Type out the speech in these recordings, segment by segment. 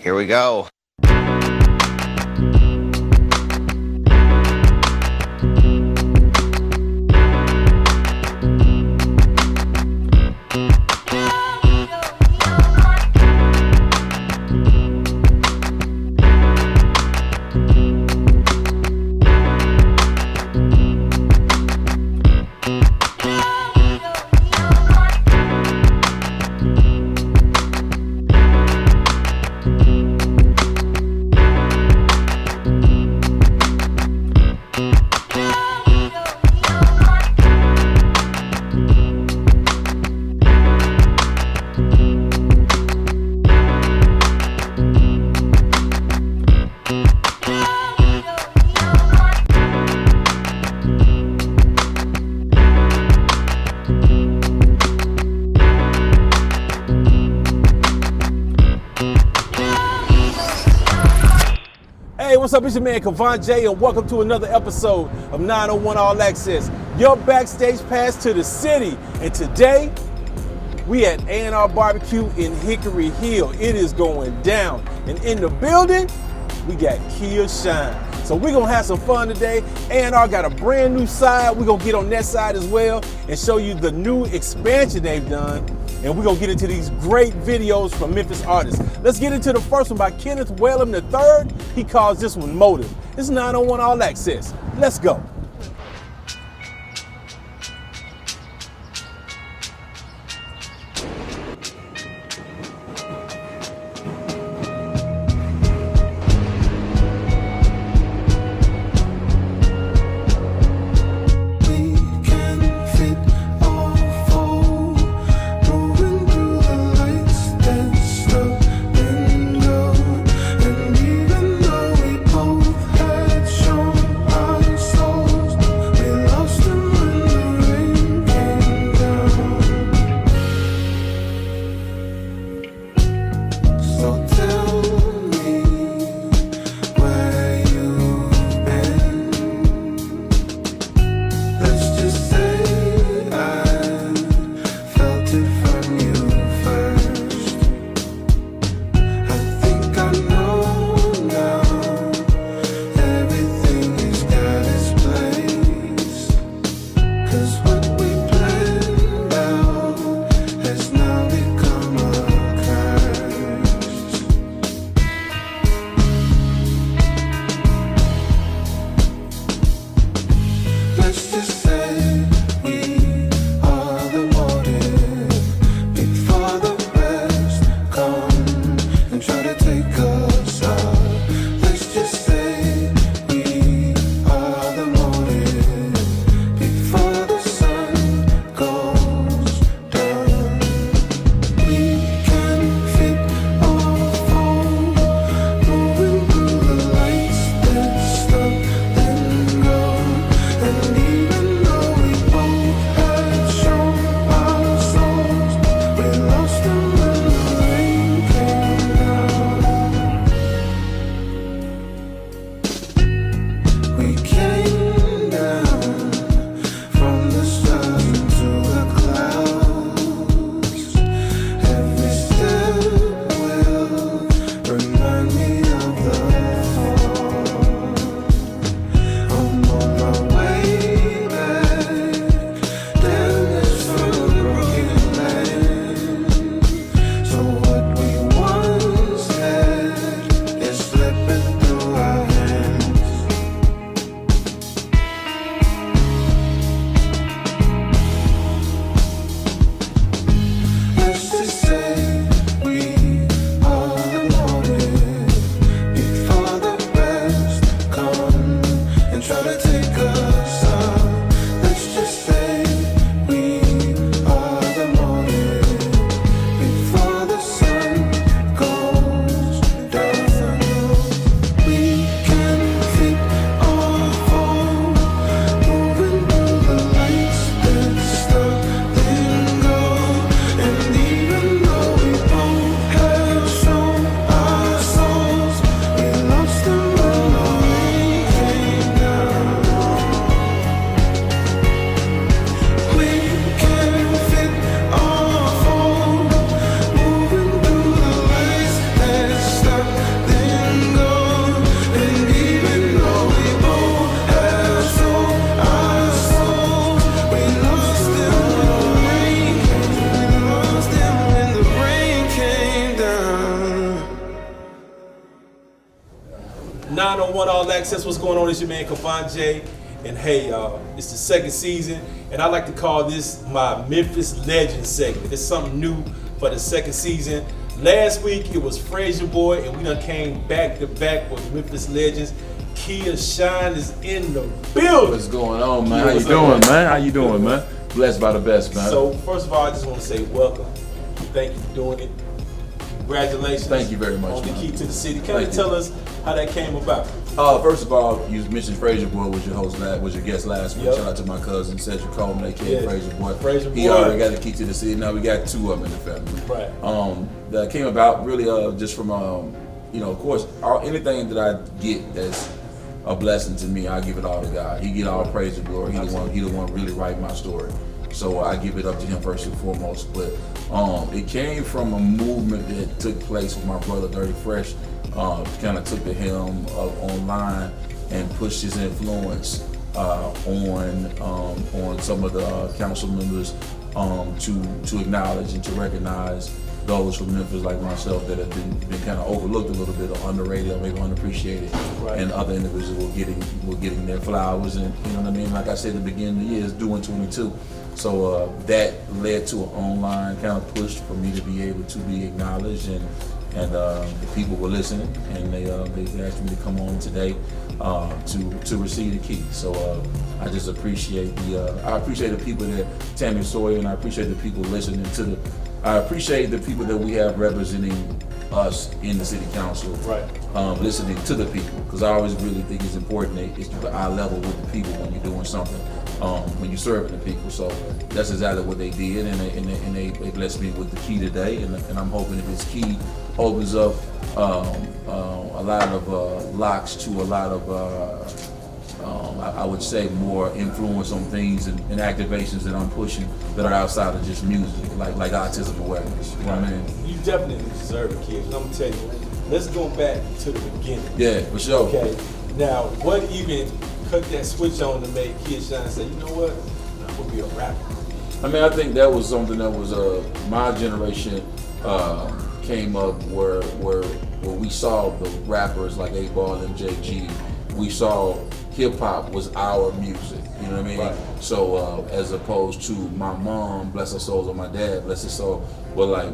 Here we go. Hey, what's up? It's your man Kavon J, and welcome to another episode of 901 All Access, your backstage pass to the city. And today, we at A&R BAR B Q in Hickory Hill. It is going down. And in the building, we got Kia Shine. So we're gonna have some fun today. A&R got a brand new side. We're gonna get on that side as well and show you the new expansion they've done. And we're gonna get into these great videos from Memphis artists. Let's get into the first one by Kenneth Whalum III. He calls this one Motive. It's 901 All Access. Let's go. Soul 901 All Access. What's going on? It's your man Kavon. And hey, it's the second season, and I like to call this my Memphis Legend segment. It's something new for the second season. Last week it was Frazier Boy, and we done came back to back with Memphis Legends. Kia Shine is in the building. What's going on, man? How you doing, man? How you doing, man? Blessed by the best, man. So first of all, I just want to say welcome. Thank you for doing it. Congratulations. Thank you very much. On the man. key to the city. Can you tell us how that came about? First of all, you mentioned Frazier Boy was your guest last week. Yep. Shout out to my cousin Cedric Coleman, aka Frazier Boy. Frazier He Boy. already got the key to the city. Now we got two of them in the family. Right. That came about really just from of course, anything that I get that's a blessing to me, I give it all to God. He get all praise and glory. He the one really write my story. So I give it up to him first and foremost. But it came from a movement that took place with my brother Dirty Fresh. Kind of took the helm online and pushed his influence on some of the council members to acknowledge and to recognize those from Memphis like myself that have been kind of overlooked a little bit or underrated or maybe unappreciated, right. And other individuals were getting their flowers, and you know what I mean. Like I said at the beginning of the year, it's doing 22. So that led to an online kind of push for me to be able to be acknowledged, and the people were listening, and they asked me to come on today to receive the key. So I just appreciate the people that Tammy Sawyer, and I appreciate the people listening I appreciate the people that we have representing us in the city council, right. Listening to the people, because I always really think it's important that it's to eye level with the people when you're doing something, when you're serving the people. So that's exactly what they did, and they blessed me with the key today, and I'm hoping that this key opens up a lot of locks to a lot of I would say more influence on things and activations that I'm pushing that are outside of just music, like autism awareness. You know what I mean? You definitely deserve a kid. I'm gonna tell you. Let's go back to the beginning. Yeah, for sure. Okay. Now, what even cut that switch on to make Kid Shine and say, you know what, I'm gonna be a rapper? I mean, I think that was something that was my generation came up where we saw the rappers like A&R and MJG. We saw hip hop was our music, you know what I mean? Right. So as opposed to my mom, bless her soul, or my dad, bless his soul, well, like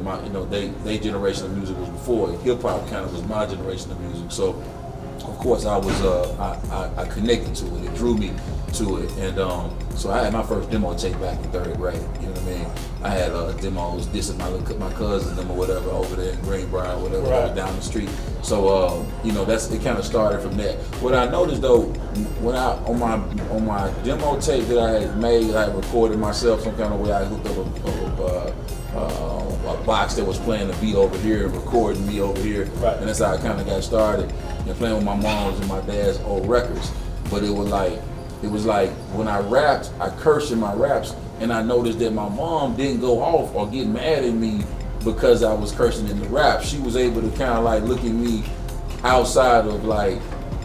they generation of music was before. Hip hop kind of was my generation of music. So of course I was I connected to it. It drew me to it, and so I had my first demo tape back in 3rd grade. You know what I mean? I had demos dissing my cousins them or whatever over there in Greenbrier, whatever, right. Down the street. So it kind of started from that. What I noticed though, when on my demo tape that I had made, I had recorded myself some kind of way. I hooked up a box that was playing the beat over here and recording me over here, right. And that's how I kind of got started, and playing with my mom's and my dad's old records. But it was like when I rapped, I cursed in my raps, and I noticed that my mom didn't go off or get mad at me because I was cursing in the rap. She was able to kind of like look at me outside of like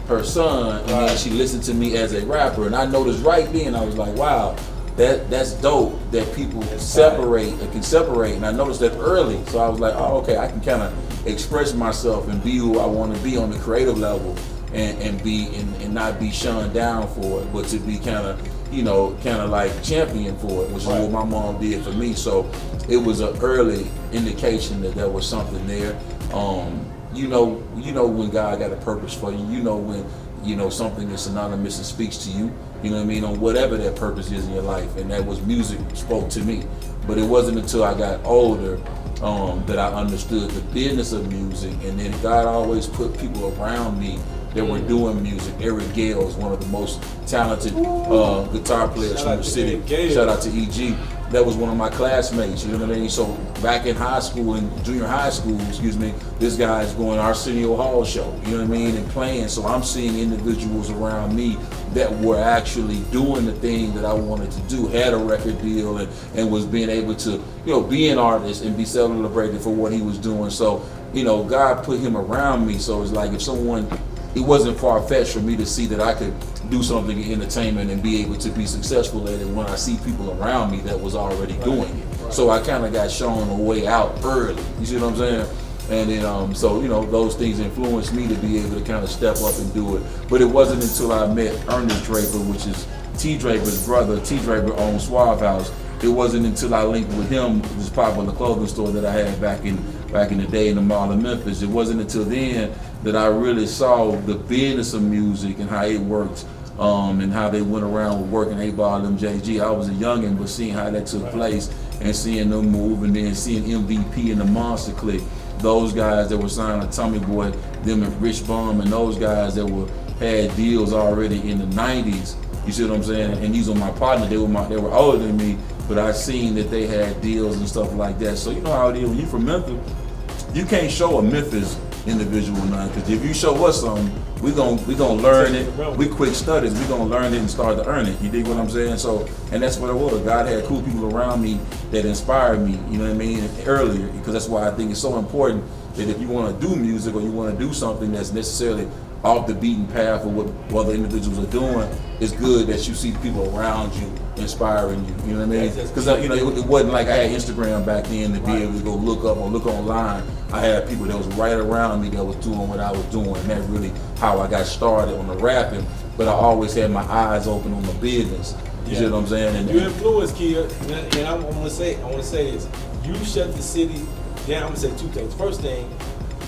her son, and then she listened to me as a rapper. And I noticed right then, I was like, wow, that's dope that people can separate, and I noticed that early. So I was like, oh, okay, I can kind of express myself and be who I want to be on the creative level, and not be shunned down for it, but to be kind of like champion for it, which is what my mom did for me. So it was an early indication that there was something there. You know when God got a purpose for you. You know when something is synonymous and speaks to you. You know what I mean, on whatever that purpose is in your life, and that was music spoke to me. But it wasn't until I got older that I understood the business of music, and then God always put people around me that were doing music. Eric Gale is one of the most talented guitar players from the city. Shout out to EG. That was one of my classmates, you know what I mean? So back in high school, in junior high school, this guy is going to Arsenio Hall show, you know what I mean, and playing. So I'm seeing individuals around me that were actually doing the thing that I wanted to do, had a record deal, and was being able to, be an artist and be celebrated for what he was doing. So, God put him around me. So it's like it wasn't far-fetched for me to see that I could do something in entertainment and be able to be successful at it when I see people around me that was already doing it. So I kind of got shown a way out early. You see what I'm saying? And then, so, you know, those things influenced me to be able to kind of step up and do it. But it wasn't until I met Ernest Draper, which is T. Draper's brother. T. Draper owned Suave House. It wasn't until I linked with him, this popular clothing store that I had back in the day in the mall of Memphis. It wasn't until then that I really saw the business of music and how it worked, and how they went around with working A&R MJG. I was a youngin', but seeing how that took place and seeing them move, and then seeing MVP and the Monster Clique, those guys that were signed to Tommy Boy, them and Rich Bum, and those guys that had deals already in the 90s. You see what I'm saying? And these are my partners. They were older than me, but I seen that they had deals and stuff like that. So you know how it is when you from Memphis, you can't show a Memphis individual none, because if you show us something, we gonna learn it. We quick studies. We gonna learn it and start to earn it. You dig what I'm saying? So, and that's what it was. God had cool people around me that inspired me. You know what I mean? Earlier, because that's why I think it's so important that if you want to do music or you want to do something that's necessarily off the beaten path of what other individuals are doing, it's good that you see people around you inspiring you. You know what I mean? Because you know it wasn't like I had Instagram back then to be able to go look up or look online. I had people that was right around me that was doing what I was doing, and that's really how I got started on the rapping. But I always had my eyes open on the business. You see what I'm saying? And you influenced, Kia, and I want to say this: you shut the city down. I'm gonna say two things. First thing,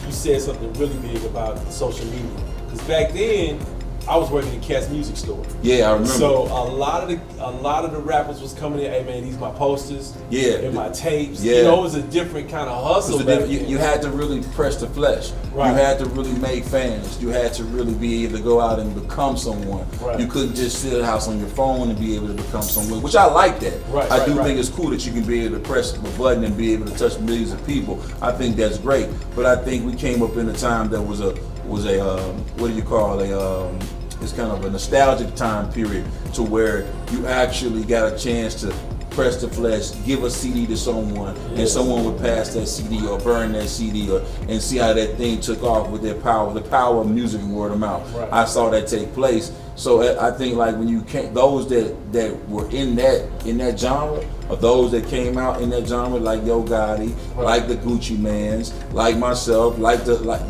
you said something really big about social media. Because back then, I was working in Cat's music store. Yeah, I remember. So a lot of the rappers was coming in. Hey man, these my posters. Yeah. And my tapes. Yeah. You know, it was a different kind of hustle. You had to really press the flesh. Right. You had to really make fans. You had to really be able to go out and become someone. Right. You couldn't just sit at the house on your phone and be able to become someone, which I like that. Right, I do think it's cool that you can be able to press a button and be able to touch millions of people. I think that's great. But I think we came up in a time that was a what do you call it's kind of a nostalgic time period to where you actually got a chance to press the flesh, give a CD to someone, and someone would pass that CD or burn that CD and see how that thing took off with their power, the power of music and word of mouth. Right. I saw that take place. So I think like when you came, those that were in that genre, or those that came out in that genre, like Yo Gotti, like the Gucci Mans, like myself, like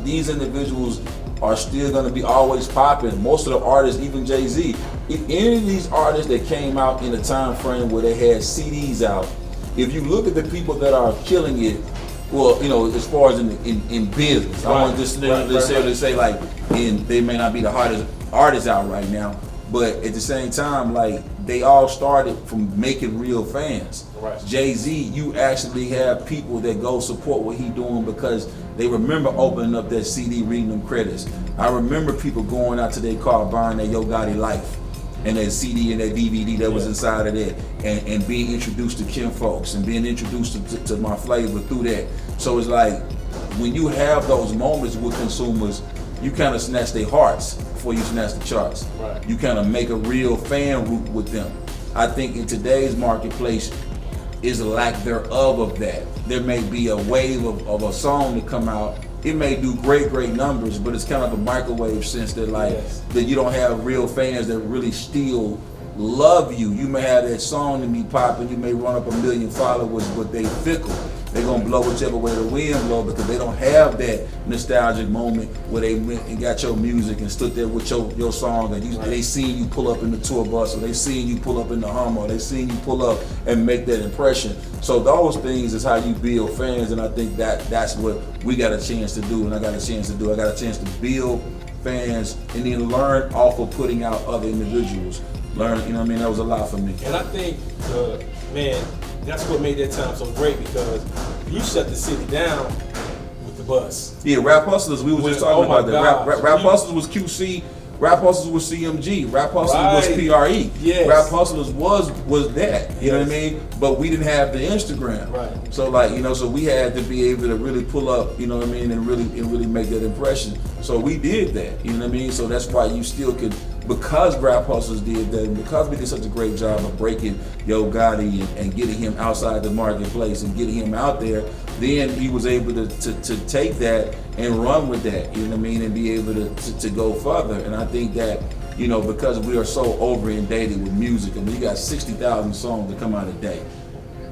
these individuals are still going to be always popping. Most of the artists, even Jay-Z, if any of these artists that came out in a time frame where they had CDs out, if you look at the people that are killing it, well, you know, as far as in business, I want to just necessarily say like, they may not be the hardest artists out right now, but at the same time, like they all started from making real fans. Right. Jay-Z, you actually have people that go support what he doing because they remember opening up that CD, reading them credits. I remember people going out to their car, buying their Yo Gotti Life and that CD and that DVD that was inside of that, and being introduced to Kim Folks and being introduced to my flavor through that. So it's like, when you have those moments with consumers, you kind of snatch their hearts before you snatch the charts. Right. You kind of make a real fan root with them. I think in today's marketplace is a lack thereof of that. There may be a wave of a song to come out. It may do great numbers, but it's kind of a microwave sense that that you don't have real fans that really still love you. You may have that song to be popping, you may run up 1 million followers, but they fickle. They're gonna blow whichever way the wind blow because they don't have that nostalgic moment where they went and got your music and stood there with your song, and they seen you pull up in the tour bus, or they seen you pull up in the Hummer, or they seen you pull up and make that impression. So those things is how you build fans, and I think that's what we got a chance to do, and I got a chance to do. I got a chance to build fans and then learn off of putting out other individuals. Learn, you know what I mean? That was a lot for me. And I think, man, that's what made that time so great, because you shut the city down with the bus. Yeah, Rap Hustlers, we were just talking about that. Rap Hustlers was QC, Rap Hustlers was CMG, Rap Hustlers was PRE. Yes. Rap Hustlers was that, you know what I mean? But we didn't have the Instagram. Right. So like, you know, so we had to be able to really pull up, you know what I mean, and really make that impression. So we did that, you know what I mean? So that's why you still could, because Rap Hustlers did that, and because we did such a great job of breaking Yo Gotti and getting him outside the marketplace and getting him out there, then he was able to take that and run with that, you know what I mean, and be able to go further. And I think that, you know, because we are so over inundated with music, I mean, you got 60,000 songs that come out a day.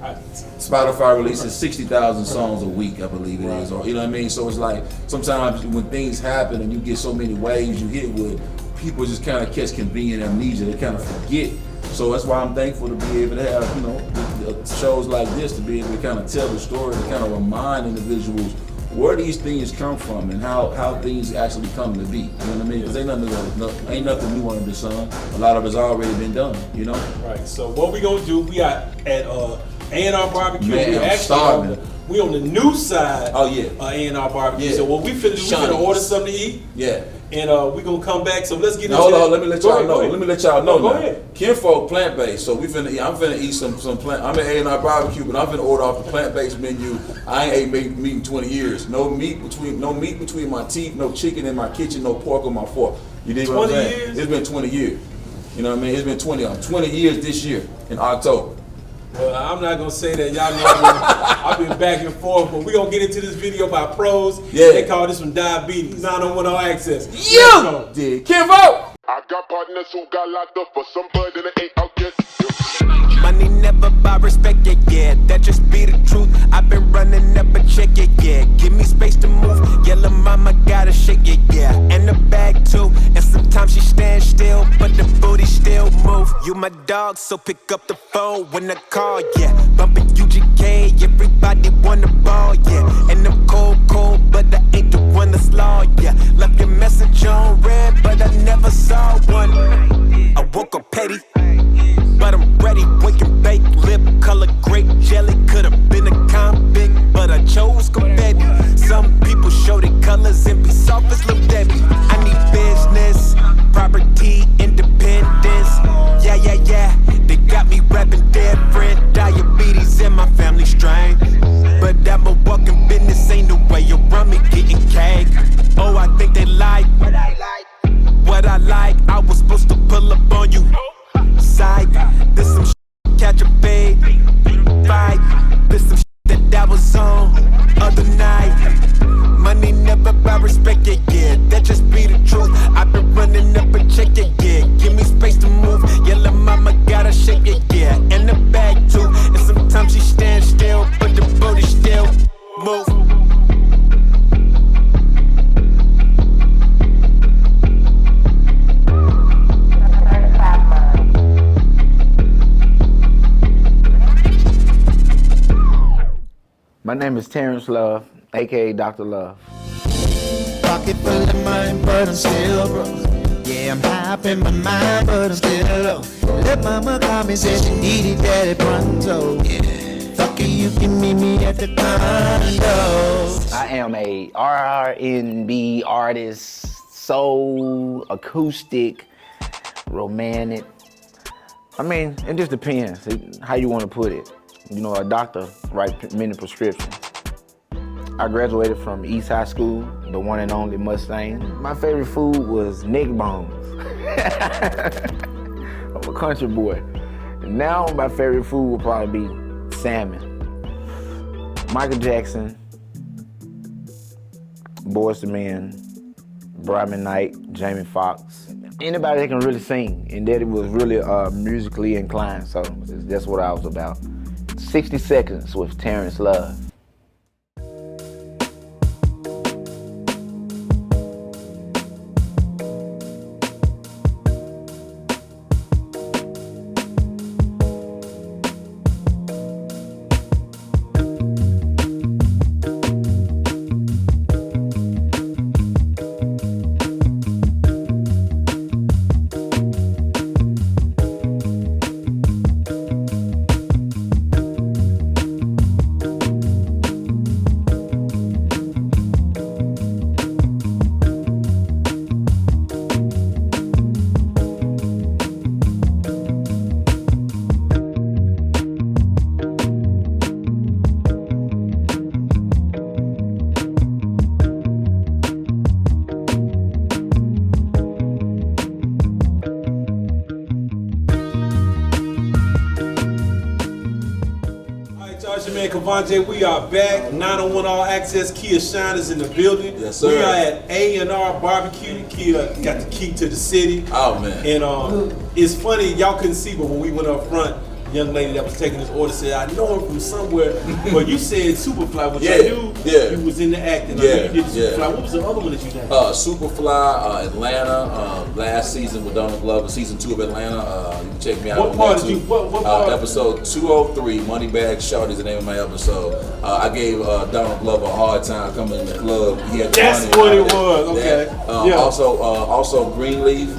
Spotify releases 60,000 songs a week, I believe it is, or you know what I mean. So it's like sometimes when things happen and you get so many waves you hit with, people just kind of catch convenient amnesia. They kind of forget. So that's why I'm thankful to be able to have, you know, shows like this to be able to kind of tell the story, to kind of remind individuals where these things come from and how things actually come to be. You know what I mean? Because ain't nothing new under the sun. A lot of it's already been done, you know? Right. So what we gonna do, we are at A&R BAR B Q. Man, we I'm actually starving. we on the new side Oh, yeah. A&R BAR B Q. Yeah. So what we finna do, we finna Shawnees. order something to eat. Yeah. And we gonna come back. So let's get into Hold that. on, let me let y'all know. Let me let y'all know. Go now. ahead. Kinfolk plant-based, so I'm finna eat some plant. I'm at A&R BBQ, but I'm finna order off the plant-based menu. I ain't ate meat in 20 years. No meat between my teeth, no chicken in my kitchen, no pork on my fork. You dig what I'm saying? 20 years? It's been 20 years. You know what I mean? It's been 20 years this year in October. Well, I'm not gonna say that. Y'all know I've been back and forth, but we gonna get into this video by pros. Yeah. They call this one diabetes. 901 all access. You did. Kinfolk! I got partners who got locked up for some blood and they ain't out yet. Money never buy respect, yeah, that just be the truth. I've been running up a check, yeah, give me space to move. Yellow mama gotta shake, yeah, and the bag too. And sometimes she stand still, but the booty still move. You my dog, so pick up the phone when I call, yeah. Bumping UGK, everybody wanna ball, yeah. And I'm cold, but I ain't the one that's law, yeah. Left your message on red, but I never saw one. I woke up petty, but I'm ready. Wake and bake, lip color grape jelly. Could've been a convict, but I chose confetti. Some people show their colors and be soft as Lil Debbie. I need business, property, independence. Yeah. They got me rapping dead friend. Diabetes in my family strain. But I'm a walking business, ain't no way around me getting cake. Oh, I think they like what I like. I was supposed to pull up on you. Psych, this some shit, catch a fade. Fight, this some shit that was on other night. Money never buy respect, yeah, that just be the truth. I've been running up a check, yeah, give me space to move. Yellow mama gotta shake, yeah, and the bag too. And sometimes she stand still, but the booty still move. My name is Terrence Love, aka Dr. Love. Pocket full of money, but I'm still broke. Yeah, I'm high up in my mind, but I'm still low. Let mama call me, said she needed daddy pronto. Yeah, fuck it, you can meet me at the condo. I am a R&B artist, soul, acoustic, romantic. I mean, it just depends how you want to put it. You know, a doctor writes many prescriptions. I graduated from East High School, the one and only Mustang. My favorite food was neck bones. I'm a country boy. Now my favorite food would probably be salmon. Michael Jackson, Boyz II Men, Brian Knight, Jamie Foxx. Anybody that can really sing, and that was really musically inclined, so that's what I was about. 60 Seconds with Terrence Love. Kavanje, we are back. 901 All Access. Kia Shine is in the building. Yes, sir. We are at A&R BAR B Q. Kia got the key to the city. Oh, man. And it's funny, y'all couldn't see, but when we went up front, young lady that was taking this order said, I know him from somewhere. But you said Superfly, which I Yeah, knew yeah. you was in the acting. I Yeah, knew you did yeah. Superfly. What was the other one that you did? Superfly, Atlanta, last season with Donald Glover, season 2 of Atlanta. You can check me out What on part that did too. you? What part? Episode 203, Moneybag Shorty is the name of my episode. I gave Donald Glover a hard time coming in the club. He had the That's money what it and all that. was. Okay. Yeah. Also Greenleaf.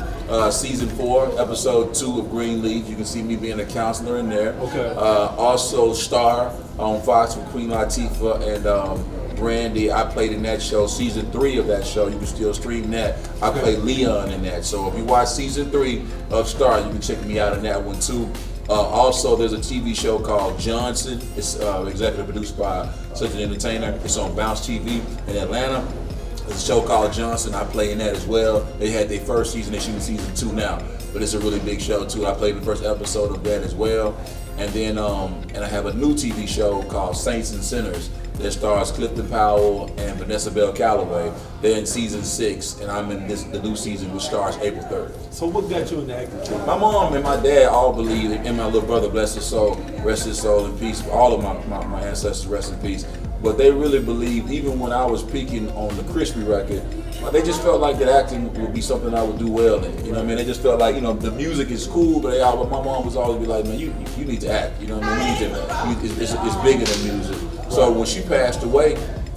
Season 4, episode 2 of Greenleaf. You can see me being a counselor in there. Okay. Also Star on Fox with Queen Latifah and Brandy. I played in that show. Season 3 of that show, you can still stream that. I played Leon in that. So if you watch season 3 of Star, you can check me out in that one too. Also, there's a TV show called Johnson. It's executive produced by such an entertainer. It's on Bounce TV in Atlanta. There's a show called Johnson. I play in that as well. They had their first season. They're shooting season 2 now. But it's a really big show too. I played the first episode of that as well. And then and I have a new TV show called Saints and Sinners that stars Clifton Powell and Vanessa Bell Calloway. They're in season 6, and I'm in the new season, which starts April 3rd. So what got you in the acting? My mom and my dad all believe, and my little brother, bless his soul, rest his soul in peace. All of my ancestors rest in peace. But they really believed, even when I was peaking on the Crispy record, they just felt like that acting would be something I would do well in. You know what I mean? They just felt like, the music is cool, but my mom was always be like, man, you need to act. You know what I mean? It's bigger than music. So when she passed away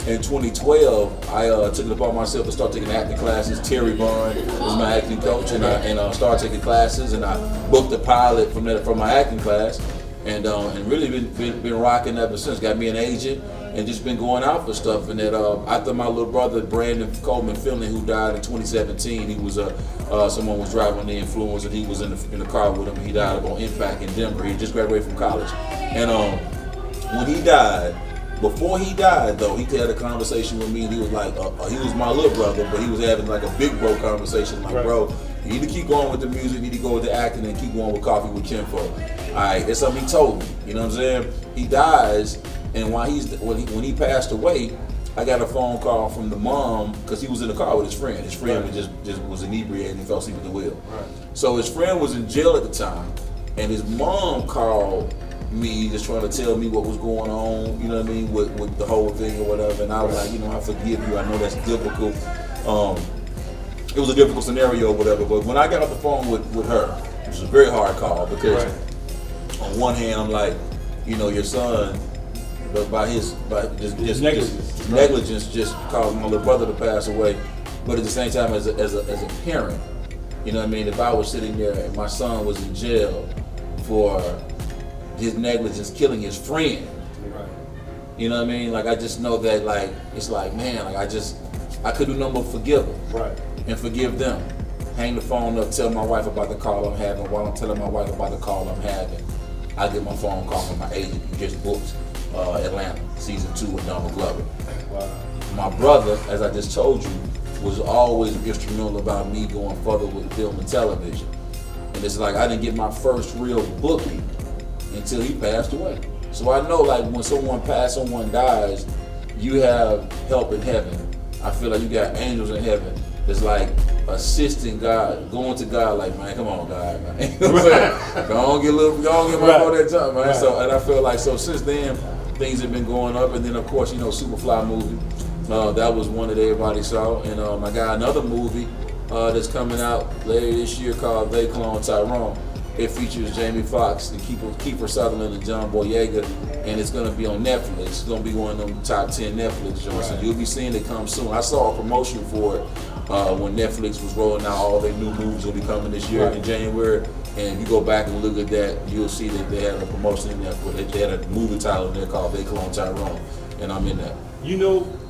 in 2012, I took it upon myself to start taking acting classes. Terry Vaughn was my acting coach, and I started taking classes, and I booked a pilot from my acting class, and really been rocking ever since. Got me an agent. And just been going out for stuff. And that after my little brother Brandon Coleman Finley, who died in 2017, he was someone was driving under the influence, and he was in the car with him. He died on impact in Denver. He just graduated from college. And when he died, before he died though, he had a conversation with me, and he was like, he was my little brother, but he was having like a big bro conversation, like, right. Bro, you need to keep going with the music, you need to go with the acting, and keep going with Coffee with Kinfo. All right, that's something he told me. You know what I'm saying? He dies. And when he passed away, I got a phone call from the mom, because he was in the car with his friend. His friend was just was inebriated and he fell asleep at the wheel. Right. So his friend was in jail at the time, and his mom called me just trying to tell me what was going on, you know what I mean, with the whole thing or whatever. And I was like, I forgive you. I know that's difficult. It was a difficult scenario or whatever. But when I got off the phone with her, it was a very hard call, because on one hand, I'm like, your son, by his negligence just caused my little brother to pass away. But at the same time, as a parent, you know what I mean, if I was sitting there and my son was in jail for his negligence killing his friend, you know what I mean, like, I just know that, like, it's like, man, like, I could do nothing but forgive him, right, and forgive them. Hang the phone up, tell my wife about the call I'm having. While I'm telling my wife about the call I'm having, I get my phone call from my agent who just booked Atlanta, season 2 with Donald Glover. Wow. My brother, as I just told you, was always instrumental about me going further with film and television. And it's like I didn't get my first real booking until he passed away. So I know, like, when someone dies, you have help in heaven. I feel like you got angels in heaven that's like assisting God, going to God like, man, come on, God, man. You know what I'm saying? Go on, get my phone that time, man. Right. So, and I feel like, so since then, things have been going up. And then, of course, Superfly movie. That was one that everybody saw. And I got another movie that's coming out later this year called They Clone Tyrone. It features Jamie Foxx and Kiefer Sutherland and John Boyega, and it's going to be on Netflix. It's going to be one of them top 10 Netflix joints. Right. So you'll be seeing it come soon. I saw a promotion for it when Netflix was rolling out all their new movies will be coming this year in January. And you go back and look at that, you'll see that they had a promotion in there. They had a movie title in there called They Clone Tyrone, and I'm in that.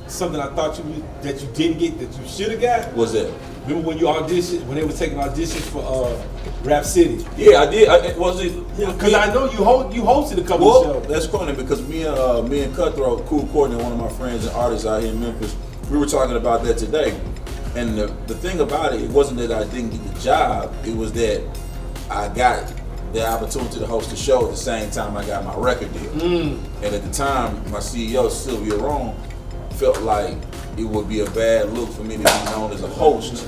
Something I thought that you didn't get that you should have got? What's that? Remember when you auditioned, when they were taking auditions for Rap City? Yeah, I did. Was it? Because I know you hosted a couple of shows. That's funny because me and Cutthroat, Cool Courtney, one of my friends and artists out here in Memphis, we were talking about that today. And the thing about it wasn't that I didn't get the job. It was that I got the opportunity to host a show at the same time I got my record deal. And at the time, my CEO, Sylvia Rome, felt like it would be a bad look for me to be known as a host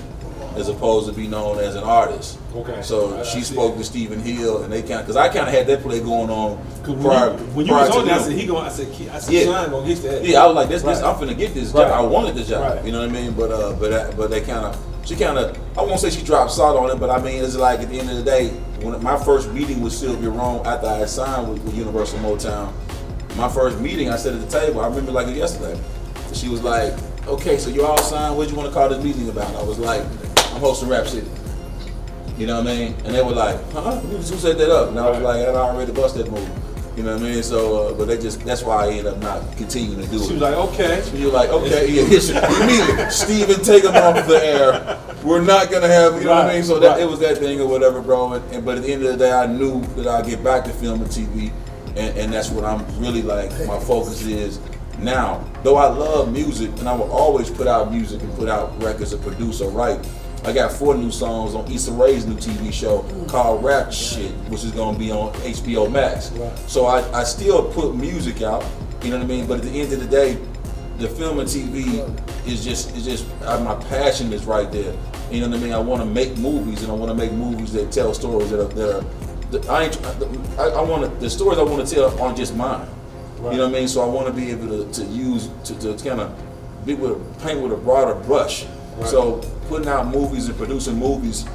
as opposed to be known as an artist. Okay. So I she see spoke it. to Stephen Hill, and they because I kind of had that play going on prior. When you prior was to on there, I them. said, Yeah. Sean gonna get that. Yeah, I was like, this, Right. I'm finna get this Right. job. I wanted this job. Right. You know what I mean? But they she kind of, I won't say she dropped salt on it, but I mean, it's like at the end of the day, when my first meeting with Sylvia Rome after I had signed with Universal Motown, my first meeting, I sat at the table. I remember like it yesterday. She was like, "Okay, so you all signed. What do you want to call this meeting about?" And I was like, "I'm hosting Rap City." You know what I mean? And they were like, "Huh? Who set that up?" And I was like, "I already bust that move." You know what I mean? So, but that's why I ended up not continuing to do it. She was like, "Okay." So you're like, "Okay, yeah." Immediately, Steven, take him off the air. We're not gonna have, you know what I mean? So that it was that thing or whatever, bro. But at the end of the day, I knew that I'd get back to film and TV, and that's what I'm really like. My focus is now. Though I love music, and I will always put out music and put out records or produce or write. I got 4 new songs on Issa Rae's new TV show called Rap Shit, which is gonna be on HBO Max. So I still put music out, you know what I mean? But at the end of the day, the film and TV is just my passion is right there. You know what I mean? I want to make movies, and I want to make movies that tell stories that are I want to, the stories I want to tell aren't just mine. Right. You know what I mean? So I want to be able to use to kind of paint with a broader brush. Right. So putting out movies and producing movies,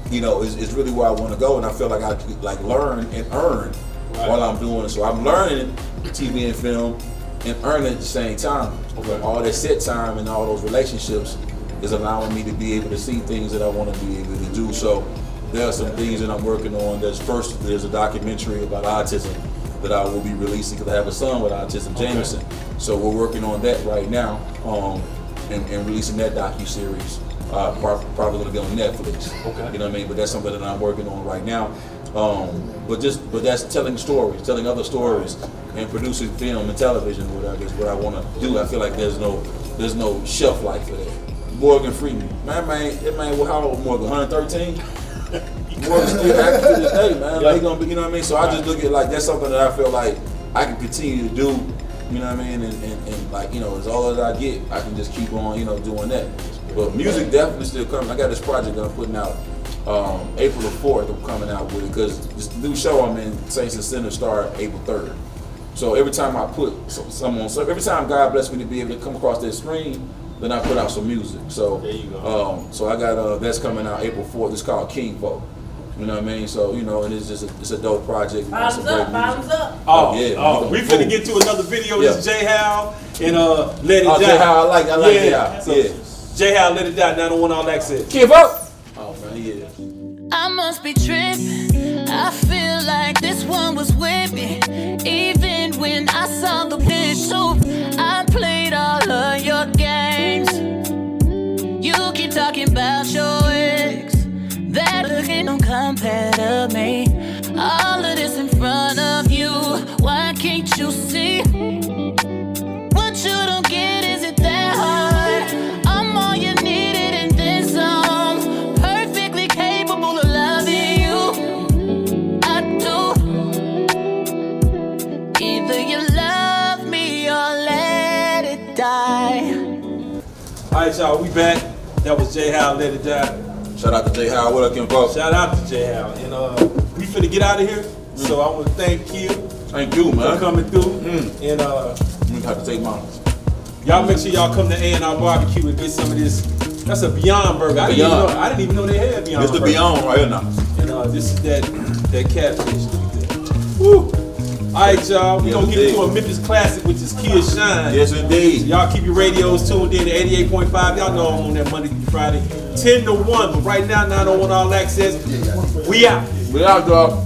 you know, is really where I want to go, and I feel like I could like learn and earn while I'm doing it. So I'm learning TV and film and earning at the same time. Okay. All that set time and all those relationships is allowing me to be able to see things that I want to be able to do. So there are some things that I'm working on. There's a documentary about autism that I will be releasing because I have a son with autism, Jameson. So we're working on that right now, and releasing that docu-series. Probably going to be on Netflix. Okay. You know what I mean? But that's something that I'm working on right now. But that's telling stories, telling other stories, and producing film and television, whatever is what I want to do. I feel like there's no shelf life for that. Morgan Freeman, that man, how old Morgan? 113. Morgan's still active to this day, man. Like, he gonna be, you know what I mean? So I just look at like that's something that I feel like I can continue to do. You know what I mean? And like, you know, as all as I get, I can just keep on, you know, doing that. But music definitely still coming. I got this project that I'm putting out April the 4th. I'm coming out with it because this new show I'm in, Saints and Sinners, start April 3rd. So every time I put some on, so every time God bless me to be able to come across that screen, then I put out some music. So there you go. So I got that's coming out April 4th. It's called King Folk. You know what I mean? So, you know, and it's a dope project. Bottoms up. Oh, yeah. Oh, we finna get to another video. Yeah. This is J Hal and Let It Die. J Hal, I like J Hal. So, Yeah. J Hal, Let It Die, 901 All Access. King Folk. Oh man, yeah. I must be tripping. I feel like this one was with me. Even when I saw the pistol, I played all of your games. You keep talking about your ex. That looking don't compare to me. All of this in front of you. Why can't you see? What you don't get is it that hard? I'm all you needed and then some. Perfectly capable of loving you. I do. Either you love me or let it die. Alright, y'all, we back. That was J Hal, Let It Die. Shout out to J Hal. What up, King Folk? Shout out to J Hal. And we finna get out of here. So I want to thank Q Thank you, man. for coming through. And You have to take mine. y'all make sure y'all come to A&R Bar B Q and get some of this. That's a Beyond Burger. I didn't even know they had Beyond It's the Burger. Beyond right here now. And this is that catfish. Look at that. Woo! Alright, y'all. We're gonna get into a Memphis classic, which is Kia Shine. Yes, indeed. Y'all keep your radios tuned in to 88.5. Y'all know I'm on that Monday through Friday, 10 to 1. But right now, 901 All Access. We out. We out, dog.